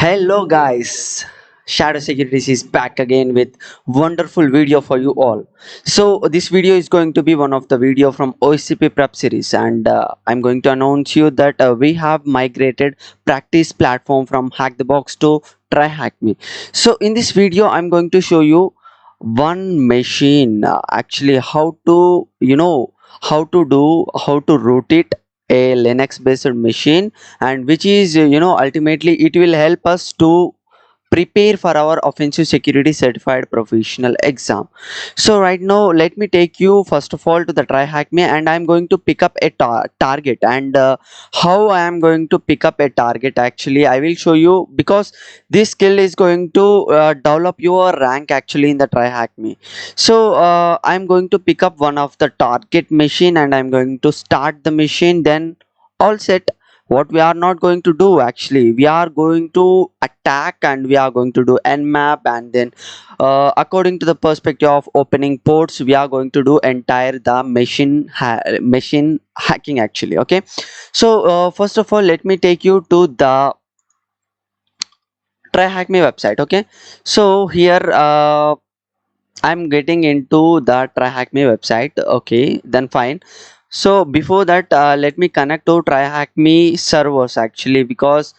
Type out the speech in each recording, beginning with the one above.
Hello guys, Shadow Securities is back again with wonderful video for you all. So this video is going to be one of the video from OSCP prep series, and I'm going to announce you that we have migrated practice platform from Hack the Box to Try Hack Me. So in this video I'm going to show you one machine, actually how to how to root it, a Linux based machine, and which is ultimately it will help us to prepare for our offensive security certified professional exam. So right now let me take you first of all to the try hack me, and I'm going to pick up a target. And how I am going to pick up a target, actually I will show you, because this skill is going to develop your rank actually in the try hack me. So I'm going to pick up one of the target machine, and I'm going to start the machine. Then all set. What we are not going to do, actually we are going to attack, and we are going to do nmap, and then according to the perspective of opening ports, we are going to do entire the machine hacking actually. Okay, so first of all let me take you to the try hack me website. Okay, so here I'm getting into the try hack me website. Okay, then fine. So before that, let me connect to try hack me servers actually, because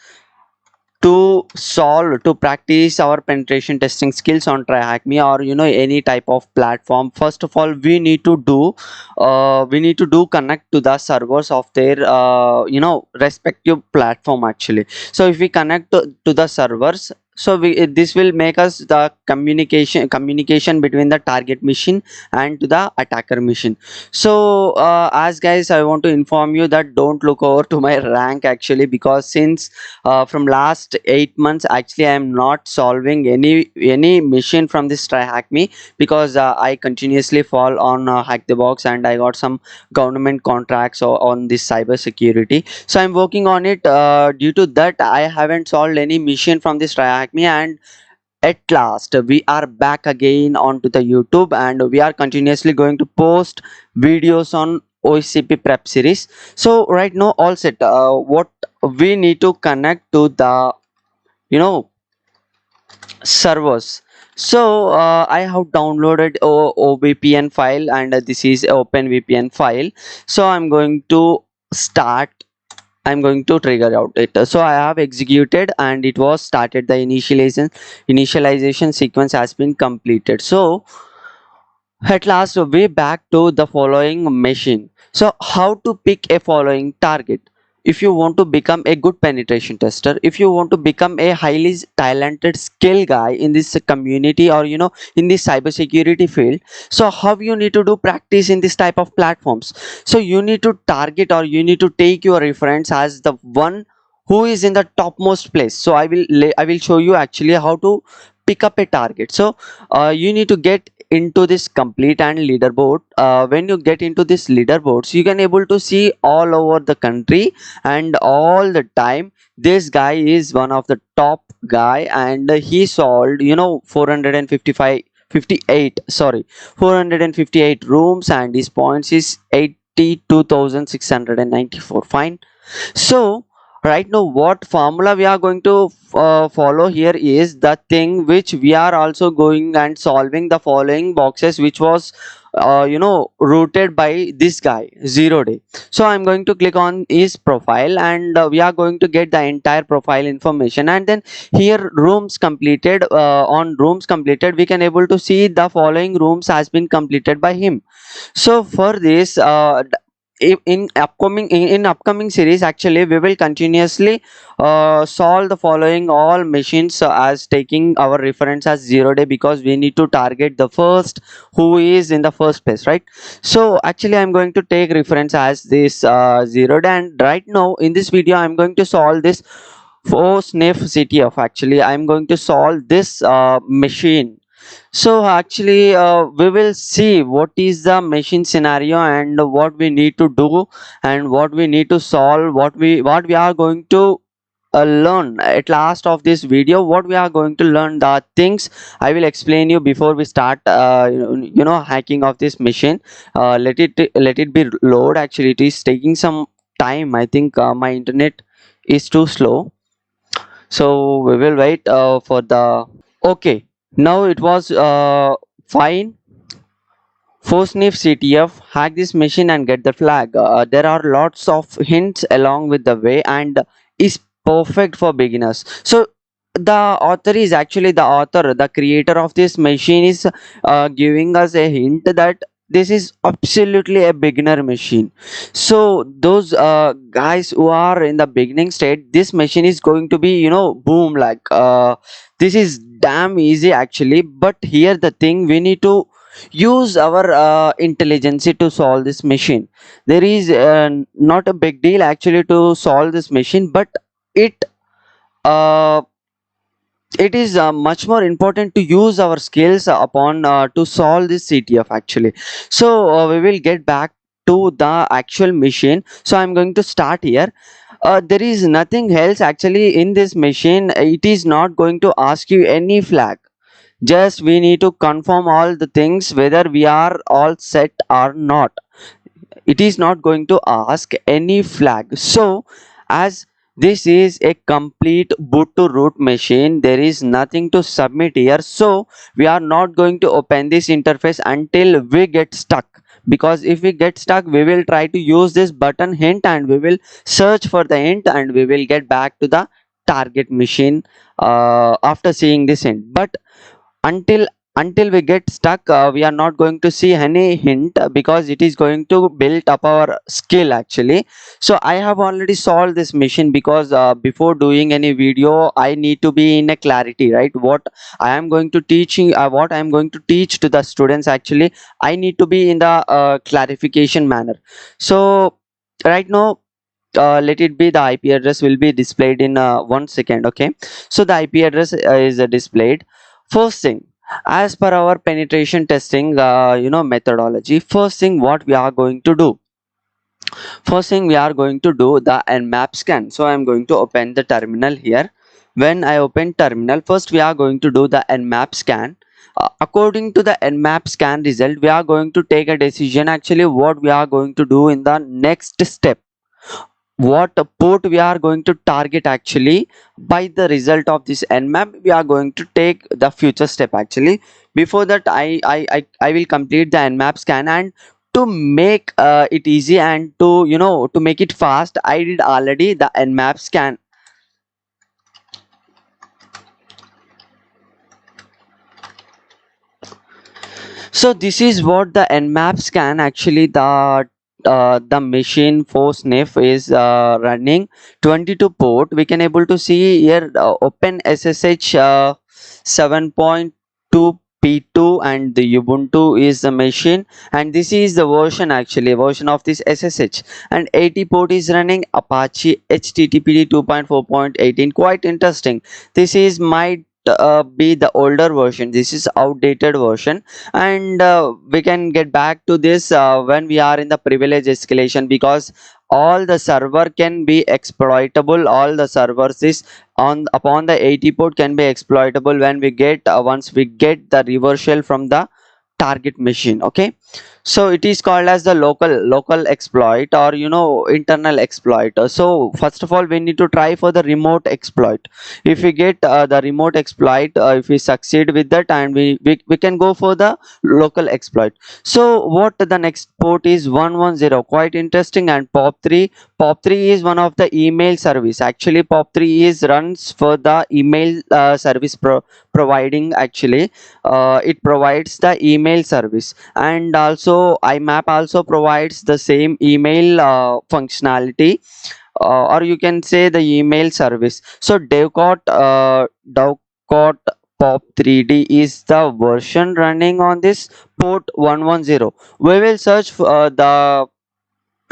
to practice our penetration testing skills on TryHackMe, or any type of platform, first of all we need to do connect to the servers of their respective platform actually. So if we connect to the servers, so this will make us the communication between the target machine and to the attacker machine. So as guys, I want to inform you that don't look over to my rank actually, because since from last 8 months actually I am not solving any mission from this try hack me, because I continuously fall on hack the box, and I got some government contracts on this cyber security. So I'm working on it. Due to that I haven't solved any mission from this try hack me, and at last we are back again onto the YouTube, and we are continuously going to post videos on OCP prep series. So right now all set. What we need to connect to the you know servers. So I have downloaded OVPN file, and this is OpenVPN file. So start I'm going to trigger out it. So I have executed, and it was started. The initialization sequence has been completed. So at last we back to the following machine. So how to pick a following target? If you want to become a good penetration tester, if you want to become a highly talented skill guy in this community, or in this cybersecurity field, so how you need to do practice in this type of platforms? So you need to target, or you need to take your reference as the one who is in the topmost place. So I will show you actually how to pick up a target. So you need to get into this complete and leaderboard. When you get into this leaderboards, you can able to see all over the country, and all the time this guy is one of the top guy, and he solved 455 58 sorry 458 rooms, and his points is 82,694. Fine. So right now what formula we are going to follow here is the thing which we are also going and solving the following boxes, which was routed by this guy 0 day. So I'm going to click on his profile, and we are going to get the entire profile information, and then here rooms completed. On rooms completed we can able to see the following rooms has been completed by him. So for this in upcoming series actually we will continuously solve the following all machines, as taking our reference as 0 day, because we need to target the first who is in the first place, right? So actually I'm going to take reference as this 0 day, and right now in this video I'm going to solve this for sniff ctf. Actually I'm going to solve this machine. So actually we will see what is the machine scenario, and what we need to do, and what we need to solve, what we are going to learn at last of this video. What we are going to learn, the things I will explain you before we start hacking of this machine. Let it be load. Actually it is taking some time. I think my internet is too slow. So we will wait for the. Okay, now it was fine. Forsniff CTF, hack this machine and get the flag. There are lots of hints along with the way and is perfect for beginners. So the author is actually the author, the creator of this machine is giving us a hint that this is absolutely a beginner machine. So those guys who are in the beginning state, this machine is going to be, boom, like this is damn easy actually. But here the thing, we need to use our intelligence to solve this machine. There is not a big deal actually to solve this machine, but it uh, it is much more important to use our skills upon to solve this CTF actually. So we will get back to the actual machine. So I'm going to start here. There is nothing else actually in this machine. It is not going to ask you any flag. Just we need to confirm all the things whether we are all set or not. It is not going to ask any flag. So as this is a complete boot to root machine, there is nothing to submit here. So we are not going to open this interface until we get stuck, because if we get stuck we will try to use this button hint and we will search for the hint and we will get back to the target machine after seeing this hint. But until we get stuck, we are not going to see any hint because it is going to build up our skill actually. So I have already solved this mission because before doing any video I need to be in a clarity, right? What I am going to teaching, what I am going to teach to the students actually, I need to be in the clarification manner. So right now, let it be the IP address will be displayed in 1 second. Okay, so the IP address is displayed. First thing, as per our penetration testing methodology, first thing what we are going to do, first thing we are going to do the nmap scan. So I am going to open the terminal here. When I open terminal, first we are going to do the nmap scan. According to the nmap scan result, we are going to take a decision actually what we are going to do in the next step, what port we are going to target actually. By the result of this nmap we are going to take the future step actually. Before that, I will complete the nmap scan, and to make it easy and to to make it fast, I did already the nmap scan. So this is what the nmap scan actually, the machine for sniff is running 22 port. We can able to see here open SSH 7.2 P2 and the Ubuntu is the machine, and this is the version actually, version of this SSH, and 80 port is running Apache HTTPD 2.4.18. Quite interesting. This is my be the older version, this is outdated version. And we can get back to this when we are in the privilege escalation, because all the server can be exploitable, all the servers is on upon the 80 port can be exploitable when we get once we get the reversal from the target machine. Okay, so it is called as the local exploit or internal exploit. So first of all we need to try for the remote exploit. If we get the remote exploit, if we succeed with that, and we can go for the local exploit. So what the next port is 110, quite interesting. And pop3 is one of the email service actually. Pop3 is runs for the email service providing actually. It provides the email service, and also IMAP also provides the same email functionality, or you can say the email service. So Dovecot pop 3D is the version running on this port 110. We will search for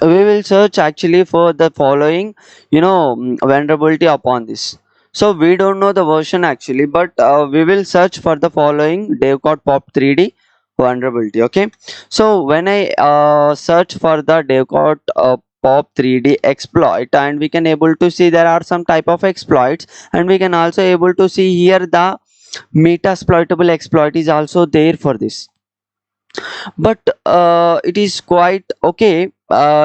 we will search actually for the following vulnerability upon this. So we don't know the version actually, but we will search for the following Dovecot pop 3D vulnerability. Okay, so when I search for the Dovecot pop 3D exploit, and we can able to see there are some type of exploits, and we can also able to see here the metasploitable exploit is also there for this. But it is quite okay.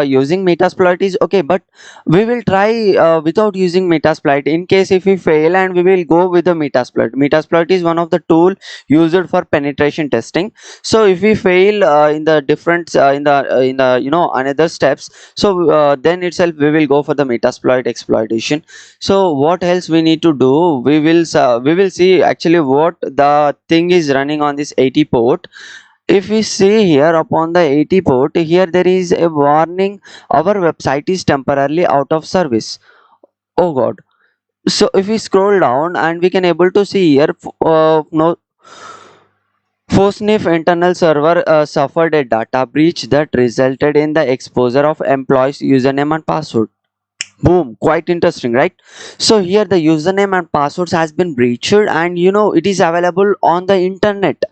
using Metasploit is okay, but we will try without using Metasploit. In case if we fail, and we will go with the Metasploit. Metasploit is one of the tool used for penetration testing. So if we fail in the different in the another steps, so then itself we will go for the Metasploit exploitation. So what else we need to do? We will see actually what the thing is running on this 80 port. If we see here upon the 80 port, here there is a warning: our website is temporarily out of service. Oh god. So if we scroll down, and we can able to see here, no, Fosnif internal server suffered a data breach that resulted in the exposure of employees username and password. Boom, quite interesting, right? So here the username and passwords has been breached, and it is available on the internet.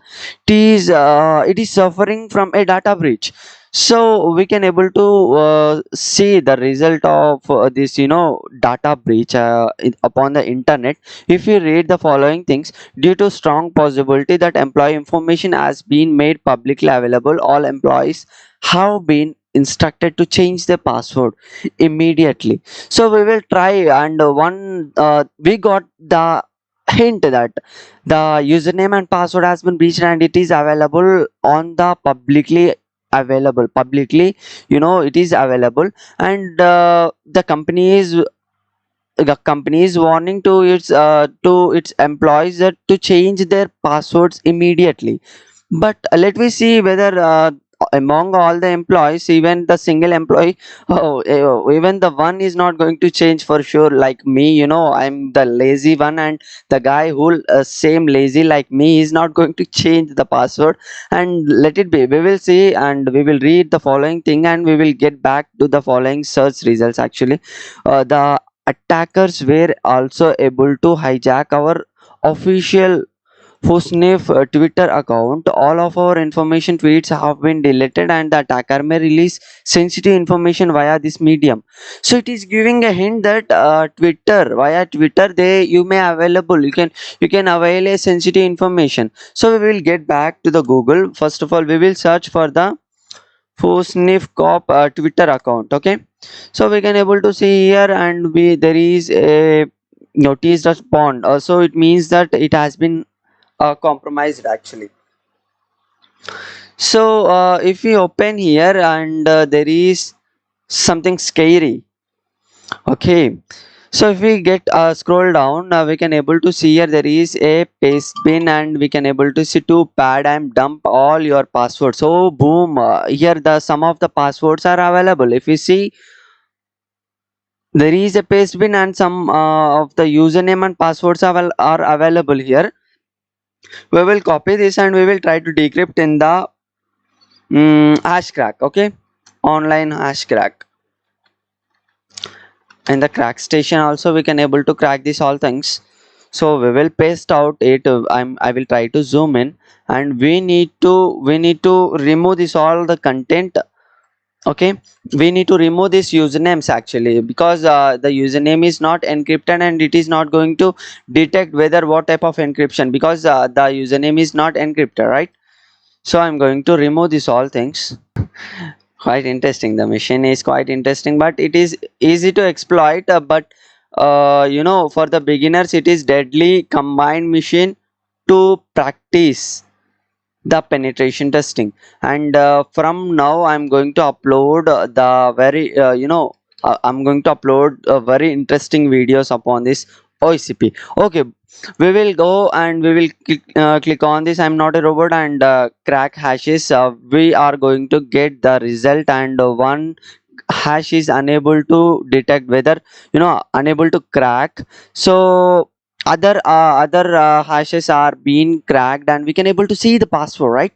It is suffering from a data breach. So we can able to see the result of this data breach upon the internet. If we read the following things: due to strong possibility that employee information has been made publicly available, all employees have been instructed to change their password immediately. So we will try, and one we got the hint that the username and password has been breached, and it is available on the publicly, it is available. And the company is warning to its employees that to change their passwords immediately. But let me see whether among all the employees, even the single employee, even the one is not going to change for sure. Like me, I'm the lazy one, and the guy who same lazy like me is not going to change the password. And let it be. We will see, and we will read the following thing, and we will get back to the following search results. Actually, the attackers were also able to hijack our official Fosnif Twitter account. All of our information tweets have been deleted, and the attacker may release sensitive information via this medium. So it is giving a hint that via Twitter, they you may available you can avail a sensitive information. So we will get back to the Google. First of all, we will search for the Fosnif Corp Twitter account. Okay, so we can able to see here, and we there is a notice respond. Also, it means that it has been compromised actually. So if we open here, and there is something scary. Okay, so if we get scroll down, we can able to see here there is a paste bin, and we can able to see to pad and dump all your passwords. So boom, here the some of the passwords are available. If you see, there is a paste bin, and some of the username and passwords are available here. We will copy this, and we will try to decrypt in the hash crack. Okay, online hash crack. In the crack station also we can able to crack these all things. So we will paste out it. I will try to zoom in, and we need to remove this all the content. Okay, we need to remove these usernames actually, because the username is not encrypted, and it is not going to detect whether what type of encryption, because the username is not encrypted, right? So I'm going to remove these all things. Quite interesting. The machine is quite interesting, but it is easy to exploit. But for the beginners, it is deadly combined machine to practice the penetration testing. And from now, I'm going to upload the very I'm going to upload very interesting videos upon this OCP. Okay, we will go, and we will click on this I'm not a robot, and crack hashes. We are going to get the result, and one hash is unable to detect, whether unable to crack. So other hashes are being cracked, and we can able to see the password, right?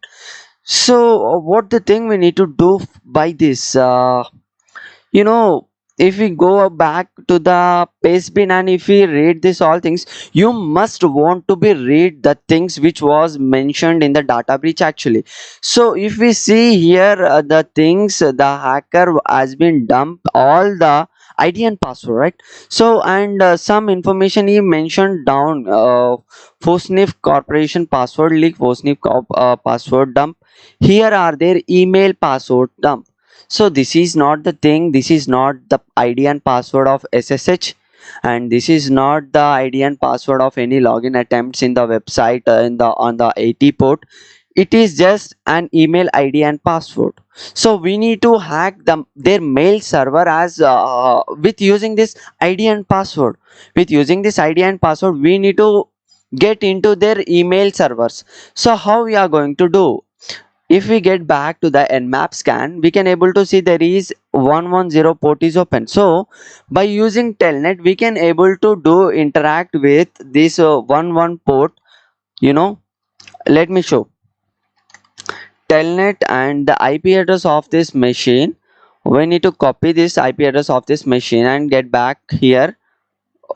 So what the thing we need to do by this, you know if we go back to the paste bin, and if we read this all things, you must want to be read the things which was mentioned in the data breach actually. So if we see here, the things, the hacker has been dumped all the ID and password, right? So, and some information he mentioned down, Fosnif corporation password leak, Fosnif password dump. Here are their email password dump. So this is not the thing, this is not the ID and password of SSH, and this is not the ID and password of any login attempts in the website, in the on the 80 port. It is just an email ID and password. So we need to hack their mail server as with using this ID and password. With using this ID and password, we need to get into their email servers. So how we are going to do? If we get back to the nmap scan, we can able to see there is 110 port is open. So by using telnet, we can able to do interact with this 11 port, you know. Let me show telnet and the IP address of this machine. We need to copy this IP address of this machine and get back here.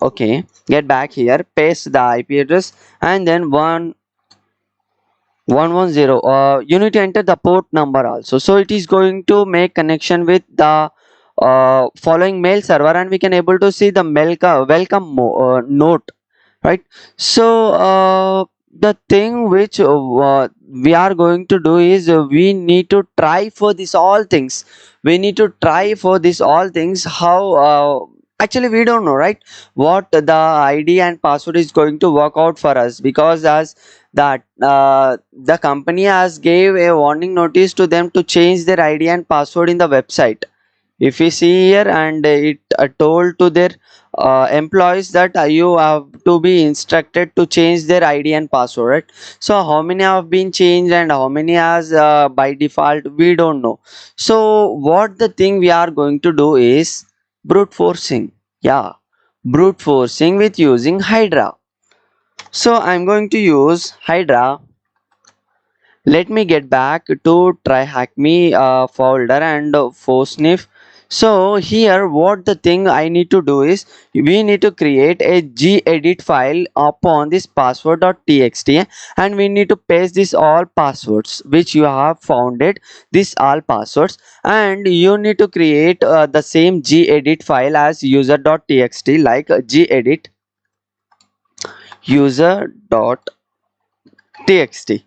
Okay, get back here, paste the IP address, and then 110, you need to enter the port number also. So it is going to make connection with the following mail server, and we can able to see the welcome note, right? So the thing which we are going to do is we need to try for this all things. We need to try for this all things. How actually we don't know, right, what the ID and password is going to work out for us, because as that the company has gave a warning notice to them to change their ID and password in the website. If we see here, and it told to their employees that you have to be instructed to change their ID and password, right? So how many have been changed and how many has by default, we don't know. So what the thing we are going to do is brute forcing. Yeah, brute forcing with using Hydra. So I'm going to use Hydra. Let me get back to try hack me folder and forsniff. So here what the thing I need to do is we need to create a gedit file upon this password.txt, and we need to paste this all passwords which you have found it, this all passwords, and you need to create the same gedit file as user.txt, like gedit user.txt.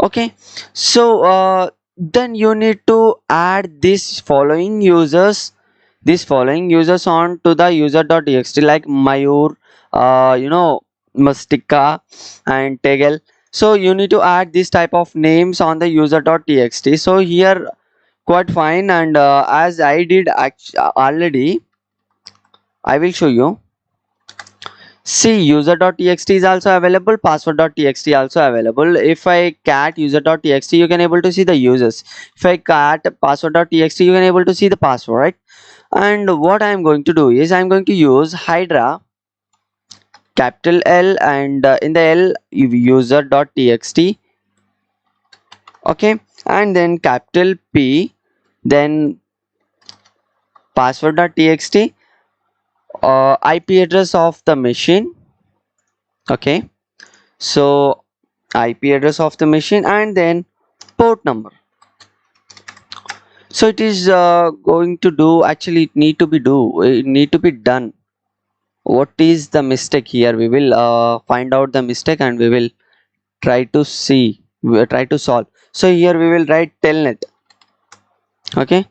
Okay, so then you need to add these following users on to the user.txt, like Mayur, Mastika and Tegel. So you need to add this type of names on the user.txt. So here quite fine, and as I did already, I will show you. See, user.txt is also available, password.txt also available. If I cat user.txt, you can able to see the users. If I cat password.txt, you can able to see the password, right? And what I am going to do is I am going to use Hydra, capital L, and in the L user.txt. Okay, and then capital P, then password.txt, IP address of the machine. Okay, so IP address of the machine, and then port number. So it is going to do, actually it need to be done. What is the mistake here? We will find out the mistake, and we will try to see, we will try to solve. So here we will write telnet. Okay,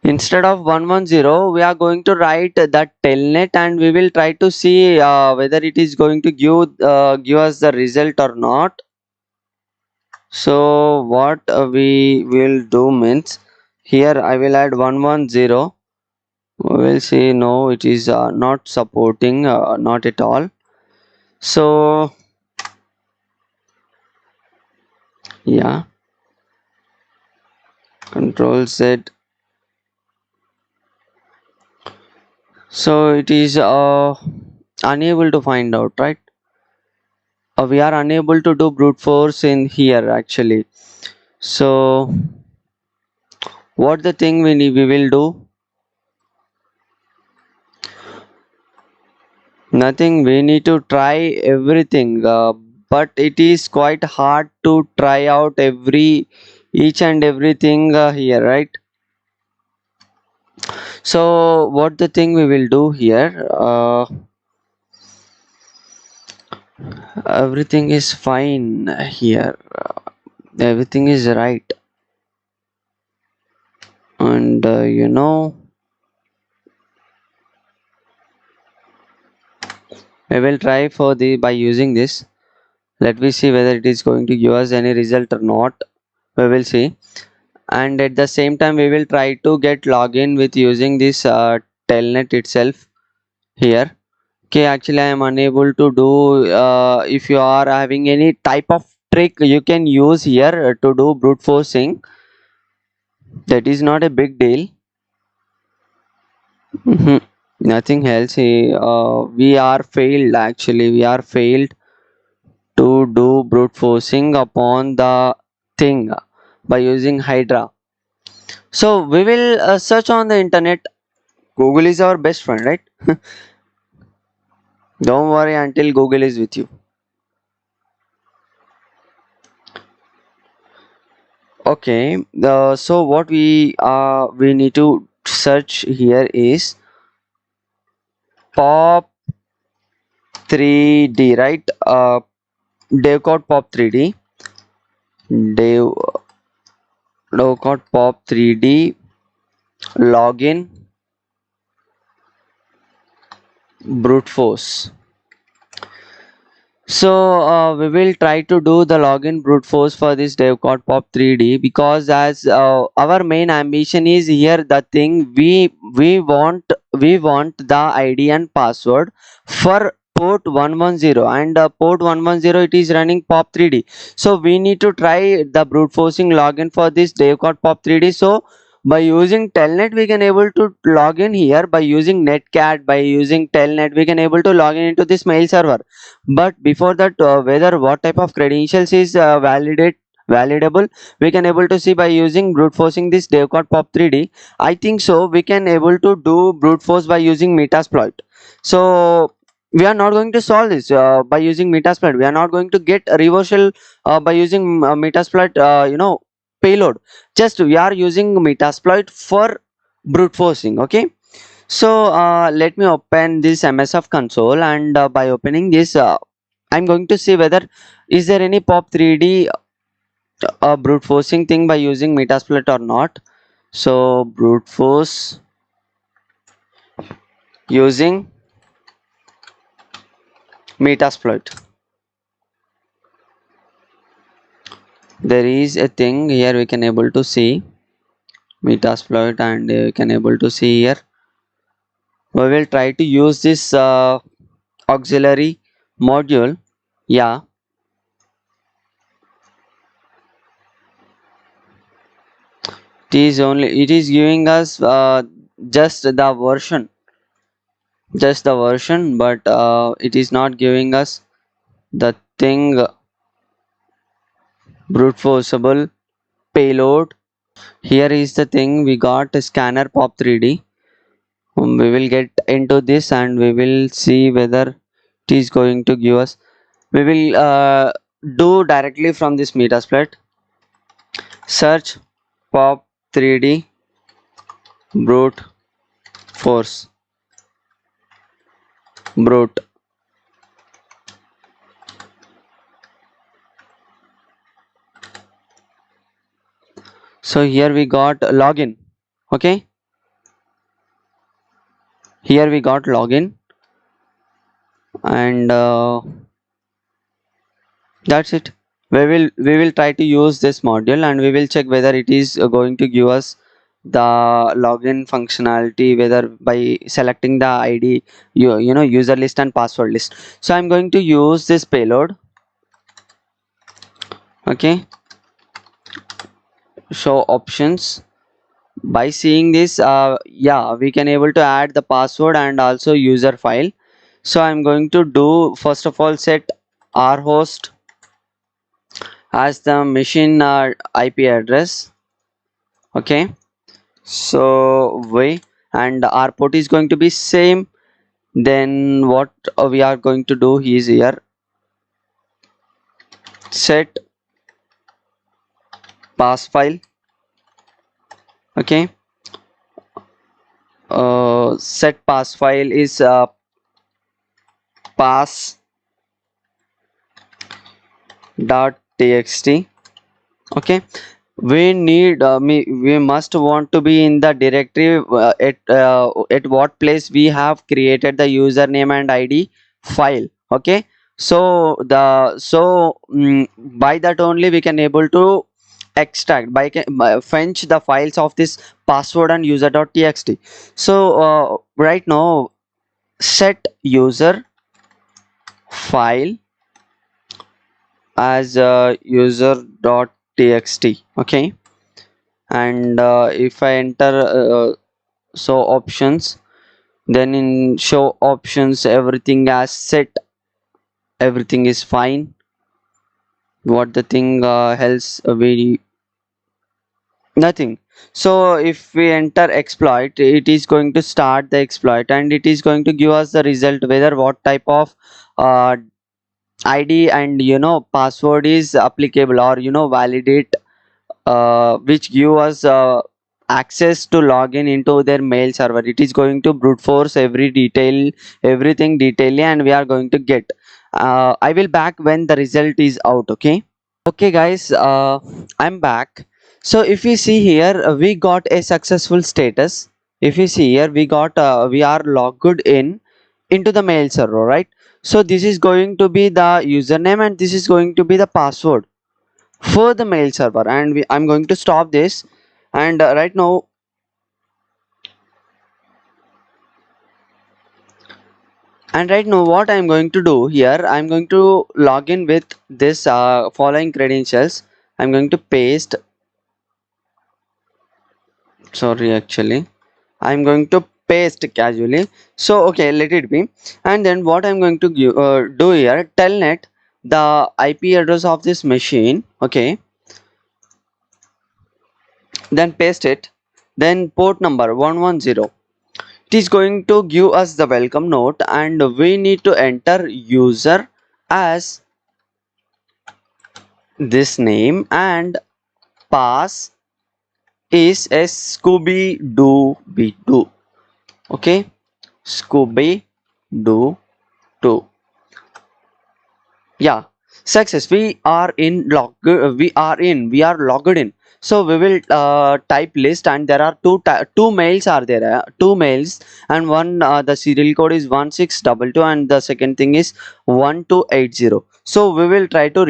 instead of 110, we are going to write that telnet, and we will try to see whether it is going to give us the result or not. So what we will do means, here I will add 110. We will see no, it is not supporting, not at all. So yeah, control Z. So it is unable to find out, right? We are unable to do brute force in here actually. So what the thing we will do? Nothing. We need to try everything, but it is quite hard to try out each and everything here, right? So what the thing we will do here? Everything is fine here. Everything is right. and we will try for the by using this. Let me see whether it is going to give us any result or not. We will see. And at the same time we will try to get login with using this telnet itself here. Okay, actually I am unable to do. If you are having any type of trick you can use here to do brute forcing, that is not a big deal. Mhm. Nothing else. We are failed, actually we are failed to do brute forcing upon the thing by using hydra. So we will search on the internet. Google is our best friend, right? Don't worry until Google is with you. Okay, so what we need to search here is pop 3D, right? Devcode pop 3D, dev Devcode pop 3D login brute force. So we will try to do the login brute force for this devcode pop 3D, because as our main ambition is here, the thing we want the ID and password for port 110, and port 110 it is running pop 3D. So we need to try the brute forcing login for this devcode pop 3D. So by using telnet we can able to log in here. By using netcat, by using telnet we can able to log in into this mail server. But before that, whether what type of credentials is validable, we can able to see by using brute forcing this devcode pop 3D. I think so we can able to do brute force by using metasploit. So we are not going to solve this by using metasploit. We are not going to get a reversal by using metasploit payload. Just we are using metasploit for brute forcing. Okay, so let me open this MSF console, and by opening this, I'm going to see whether is there any pop 3D brute forcing thing by using metasploit or not. So brute force using metasploit. There is a thing here we can able to see metasploit, and we can able to see here. We will try to use this auxiliary module. Yeah, it is giving us just the version but it is not giving us the thing brute forceable payload. Here is the thing, we got a scanner pop 3D. We will get into this and we will see whether it is going to give us. We will do directly from this metasploit. Search pop 3D brute force brute. So here we got login. Okay, here we got login, and that's it. We will try to use this module and we will check whether it is going to give us the login functionality, whether by selecting the ID, user list and password list. So I'm going to use this payload. Okay, show options. By seeing this, yeah, we can able to add the password and also user file. So I'm going to do, first of all, set our host as the machine IP address. Okay, so we, and our port is going to be same. Then what we are going to do is here, set pass file. Okay, set pass file is pass dot txt. Okay, we need we must want to be in the directory at what place we have created the username and id file. Okay, so by that only we can able to extract by fetch the files of this password and user.txt. So right now set user file as user.txt. Okay, and if I enter so options, then in show options everything as set, everything is fine. What the thing else we nothing. So if we enter exploit, it is going to start the exploit and it is going to give us the result whether what type of uh, id and password is applicable, or validate which give us access to log in into their mail server. It is going to brute force every detail, everything detailedly, and we are going to get I will back when the result is out. Okay, okay guys, I'm back. So if you see here, we got a successful status. If you see here, we are logged in into the mail server, right? So this is going to be the username and this is going to be the password for the mail server, and I'm going to stop this. And right now what I'm going to do here, I'm going to log in with this following credentials. I'm going to paste, sorry, actually I'm going to paste casually. So okay, let it be. And then what I'm going to do here, telnet the ip address of this machine. Okay, then paste it, then port number 110. It is going to give us the welcome note and we need to enter user as this name and pass is a scooby doo b2. Okay, scooby doo 2. Yeah, success, we are in we are logged in. So we will type list and there are two mails are there, two mails, and one the serial code is 1622 and the second thing is 1280. So we will try to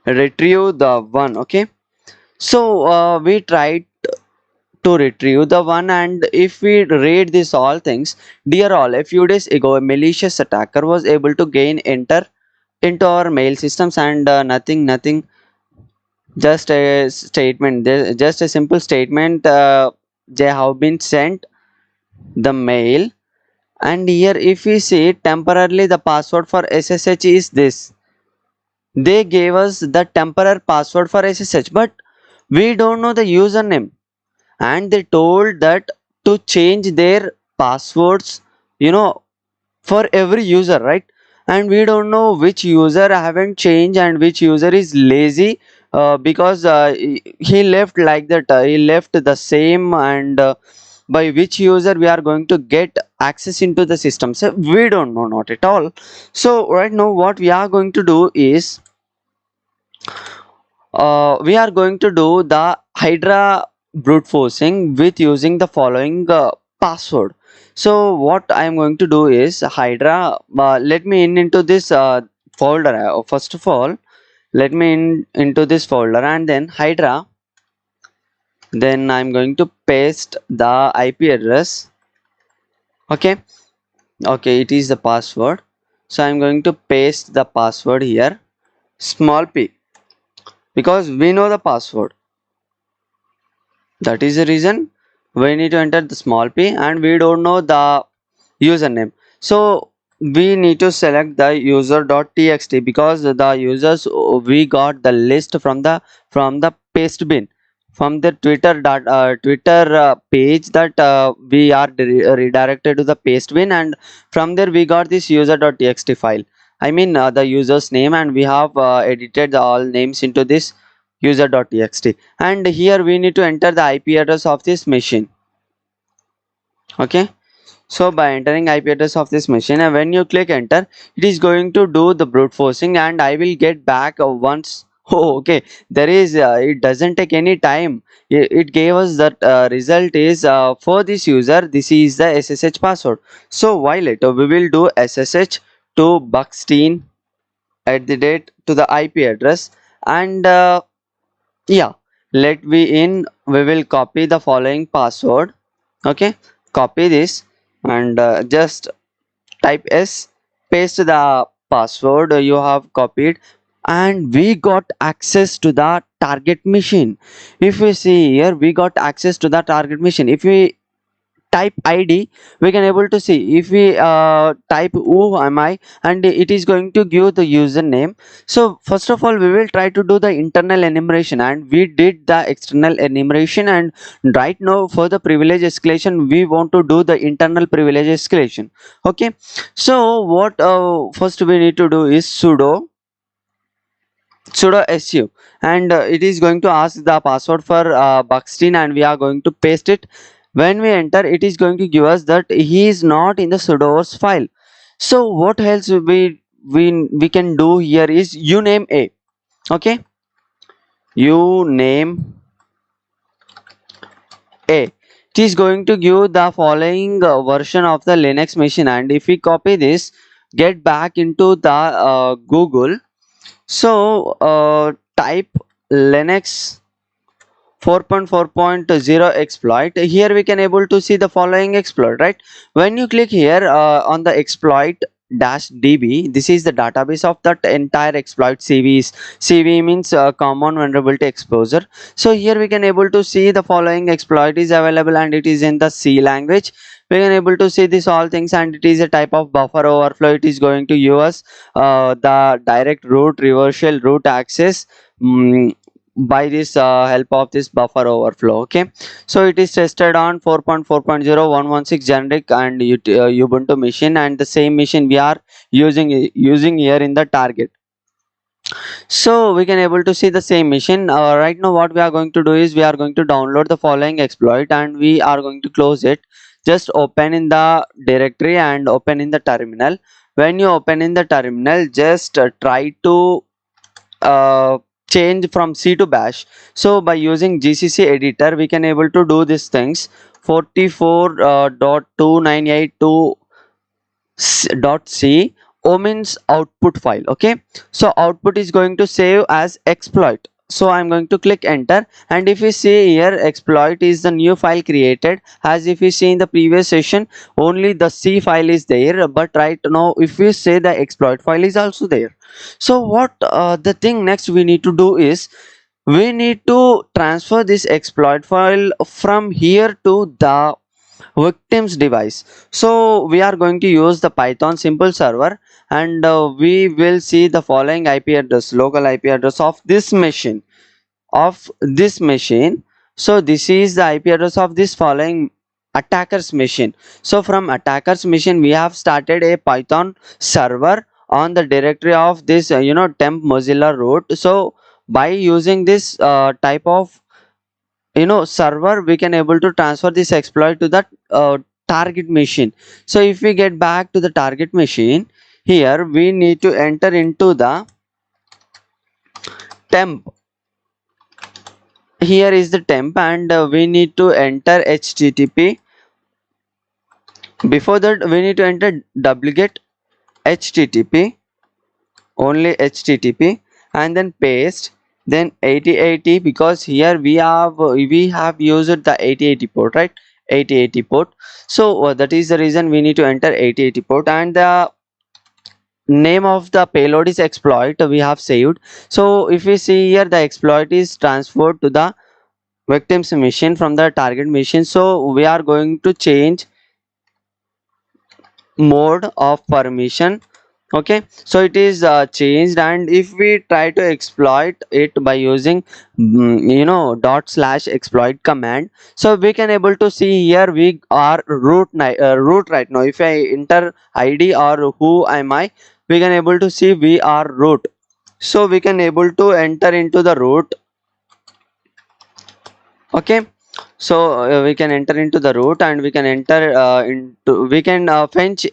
retrieve the one. Okay, so we tried to retrieve the one, and if we read this all things, dear all, a few days ago a malicious attacker was able to gain enter into our mail systems and nothing, just a statement, just a simple statement, they have been sent the mail. And here if we see temporarily the password for ssh is this, they gave us the temporary password for ssh, but we don't know the username, and they told that to change their passwords, you know for every user, right? And we don't know which user haven't changed and which user is lazy, because he left like that, he left the same, and by which user we are going to get access into the system, so we don't know, not at all. So right now what we are going to do is, we are going to do the hydra brute forcing with using the following password. So what I am going to do is hydra, let me in into this folder. First of all, let me into this folder and then hydra, then I'm going to paste the ip address. Okay, okay, it is the password. So I'm going to paste the password here, small p, because we know the password. That is the reason we need to enter the small p, and we don't know the username. So we need to select the user.txt because the users, we got the list from the paste bin, from the Twitter page, that we are redirected to the paste bin, and from there we got this user.txt file. I mean the user's name, and we have edited all names into this user.txt, and here we need to enter the ip address of this machine. Okay, so by entering ip address of this machine, and when you click enter, it is going to do the brute forcing, and I will get back once Oh, okay. There is, it doesn't take any time. It gave us that result is for this user, this is the SSH password. So while later we will do SSH to Buckstein at the date to the IP address, and yeah, let we in, we will copy the following password. Okay, copy this and just type S, paste the password you have copied, and we got access to the target machine. If we see here, we got access to the target machine. If we type ID, we can able to see. If we type who am I, and it is going to give the username. So first of all, we will try to do the internal enumeration, and we did the external enumeration. And right now for the privilege escalation, we want to do the internal privilege escalation. Okay, so what first we need to do is sudo su, and it is going to ask the password for Buckstein, and we are going to paste it. When we enter, it is going to give us that he is not in the sudoers file. So what else we can do here is uname a. Okay, uname a, it is going to give the following version of the Linux machine. And if we copy this, get back into the Google, so type Linux 4.4.0 exploit. Here we can able to see the following exploit, right? When you click here on the exploit dash db, this is the database of that entire exploit. CV means common vulnerability exposure. So here we can able to see the following exploit is available, and it is in the C language. We can able to see this all things, and it is a type of buffer overflow. It is going to use the direct root reversal root access, by this help of this buffer overflow. Okay, so it is tested on 4.4.0 generic and Ubuntu machine, and the same machine we are using here in the target. So we can able to see the same machine. Right now what we are going to do is we are going to download the following exploit, and we are going to close it. Just open in the directory and open in the terminal. When you open in the terminal, just try to uh, change from C to bash. So by using GCC editor, we can able to do these things. 44.298 to dot c o means output file. Okay, so output is going to save as exploit. So I'm going to click enter, and if we see here, exploit is the new file created. As if we see in the previous session, only the C file is there, but right now if we say the exploit file is also there. So what the thing next we need to do is we need to transfer this exploit file from here to the victim's device. So we are going to use the Python simple server, and we will see the following IP address, local IP address of this machine, so this is the IP address of this following attacker's machine. So from attacker's machine, we have started a Python server on the directory of this temp Mozilla root. So by using this type of server, we can able to transfer this exploit to that target machine. So if we get back to the target machine, here we need to enter into the temp. Here is the temp, and we need to enter HTTP. Before that, we need to enter wget HTTP, only HTTP, and then paste, then 8080, because here we have used the 8080 port, right? 8080 port. So that is the reason we need to enter 8080 port, and the name of the payload is exploit we have saved. So if we see here, the exploit is transferred to the victim's machine from the target machine. So we are going to change mode of permission. Okay, so it is changed, and if we try to exploit it by using /exploit command, so we can able to see here we are root right now. If I enter ID or who am I, we can able to see we are root. So we can able to enter into the root. Okay, so we can enter into the root, and we can enter into we can fetch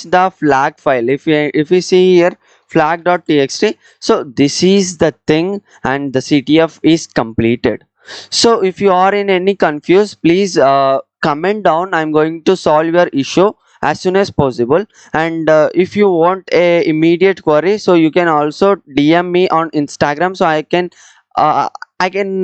the flag file. If we see here, flag.txt. So this is the thing, and the CTF is completed. So if you are in any confuse, please comment down. I'm going to solve your issue as soon as possible. And if you want a immediate query, so you can also DM me on Instagram, so uh, I can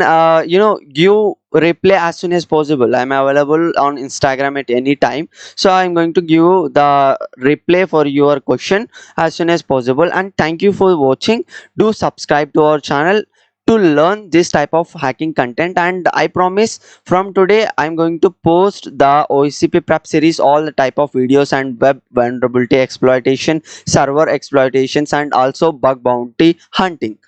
give reply as soon as possible. I'm available on Instagram at any time, so I'm going to give the reply for your question as soon as possible. And thank you for watching. Do subscribe to our channel to learn this type of hacking content. And I promise from today I'm going to post the OSCP prep series, all the type of videos and web vulnerability exploitation, server exploitations, and also bug bounty hunting.